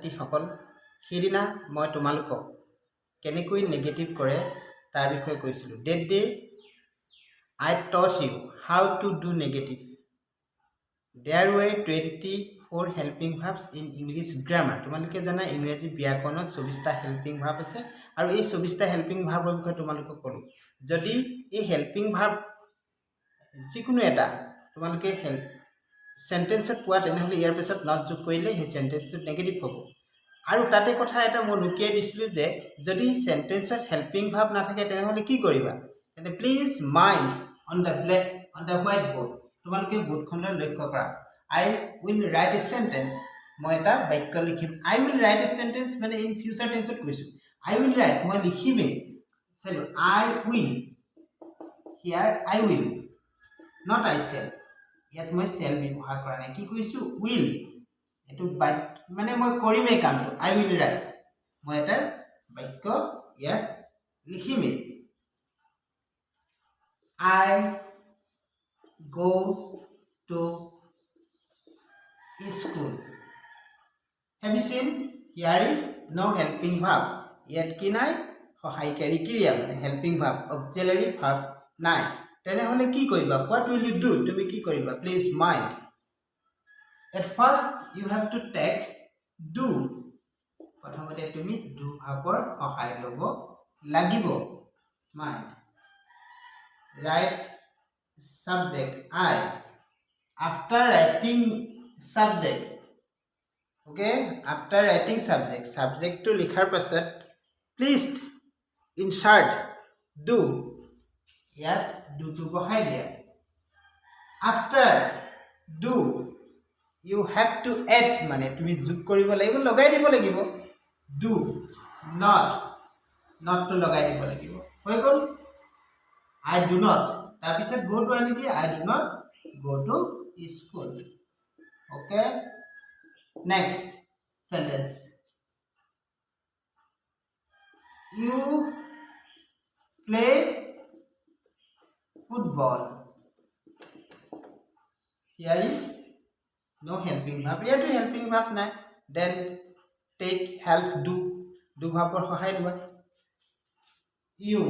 ছাত্ৰীসকল সেইদিনা মই তোমালোকক কেনেকৈ নেগেটিভ কৰে তাৰ বিষয়ে কৈছিলোঁ that day I taught you how to do negative. There were 24 helping verbs in English grammar. তোমালোকে জানা ইংৰাজী ব্যাকৰণত 24টা হেল্পিং ভাৰ্ব আছে আৰু এই 24টা হেল্পিং ভাৰ্বৰ বিষয়ে তোমালোকক ক'লো যদি এই হেল্পিং ভাৰ্ব যিকোনো এটা তোমালোকে সেন্টেন্সত পোৱা তেনেহলে ইয়াৰ পিছত নট যোগ কৰিলে সেই সেন্টেন্সটো নেগেটিভ হ'ব আৰু তাতে কথা এটা মই লুকিয়াই দিছিলোঁ যে যদি সেন্টেন্সত হেল্পিং ভাৰ্ব নাথাকে তেনেহলে কি কৰিবা তেনে please mind on the whiteboard তোমালোকে বোৰ্ডখনলৈ লক্ষ্য কৰা I will write a sentence মই এটা বাক্য লিখিম I will write a sentence মানে in future tense কৈছো I will write মই লিখিমে say I will here I will not I shall ইয়াত মই shall ব্যৱহাৰ কৰা নাই কি কৈছো will এটো মানে মই কৰিমে কামটো I will write মই এটা বাক্য ইয়াত লিখিমে I go to school. Have you seen? Here is no helping verb. Yet kinai সহায়কাৰী ক্ৰিয়া মানে helping verb auxiliary verb নাই তেনেহলে কি কৰিবা what will you do তুমি কি কৰিবা please mind at first you have to take do প্ৰথমতে তুমি do ভাবৰ সহায় লব লাগিব mind write subject I after writing subject okay after writing subject to লিখাৰ পাছত please insert do ইয়াত do to বহাই দিয়া after do you have to add মানে তুমি যোগ কৰিব লাগিব লগাই দিব লাগিব do not to লগাই দিব লাগিব হৈ গল I do not তাৰপিছত go to আনি দিয়ে I do not go to school okay next sentence you play football here is no helping verb here to helping verb নাই then take help do ভাবৰ সহায় লোৱা you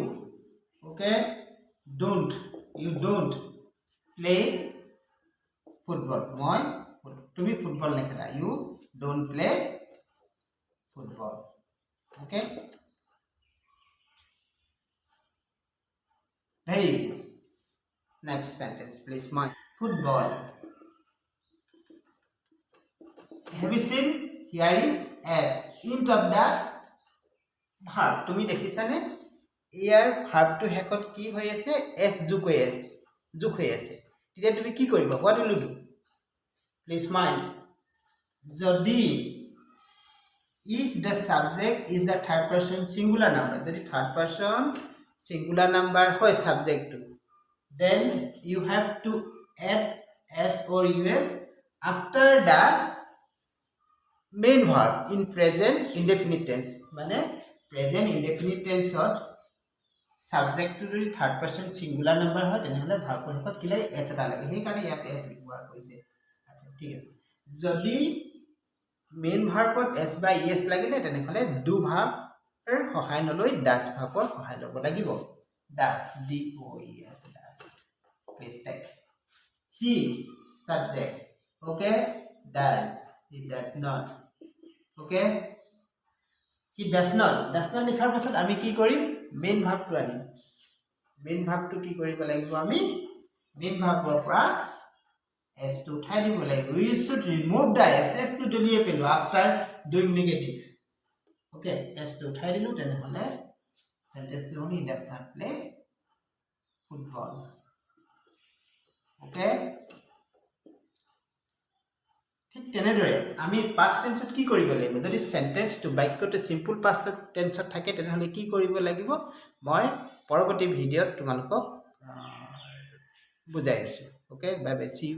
okay you don't play football মই তুমি football নেখেলা you don't play football okay very easy next sentence please my football have you seen here is s end of the verb তুমি দেখিছানে ইয়াৰ ভাৰ্বটো হেকত কি হৈ আছে s যোগ হৈ আছে তেতিয়া তুমি কি কৰিবা what will you do please mind যদি if the subject is the third person singular number যদি third person singular number হয় subject to then you have to add s or us after the main verb in present indefinite tense মানে present indefinite tense to subject to যদি third person singular number হয় তেনেহলে ভাৰ্বৰ হেকত কি লাগে s এটা লাগে সেই কাৰণে ইয়াত s ব্যৱহাৰ কৰিছে আচ্ছা ঠিক আছে যদি মেইন ভাৰ্বত s by es লাগিলে তেনেহলে do ভাৰ্বৰ সহায় নলৈ does ভাৰ্বৰ সহায় ল'ব লাগিব does d o e s does please take he subject okay does he does not okay he does not লিখাৰ পাছত আমি কি কৰিম মেইন ভাৰ্বটো আনিম মেইন ভাৰ্বটো কি কৰিব লাগিব আমি মেইন ভাৰ্বৰ পৰা s to উঠাই দিব লাগিব we should remove the s to দলিয়ে পেলো after doing negative okay s to উঠাই দিলো তেনেহলে sentence টো he does not play football okay ঠিক তেনেদৰে আমি past tense কি কৰিব লাগিব যদি sentence to বাক্যটো simple past tense থাকে তেনেহলে কি কৰিব লাগিব মই পৰৱৰ্তী ভিডিঅত তোমালোকক বুজাই আছো okay bye bye see you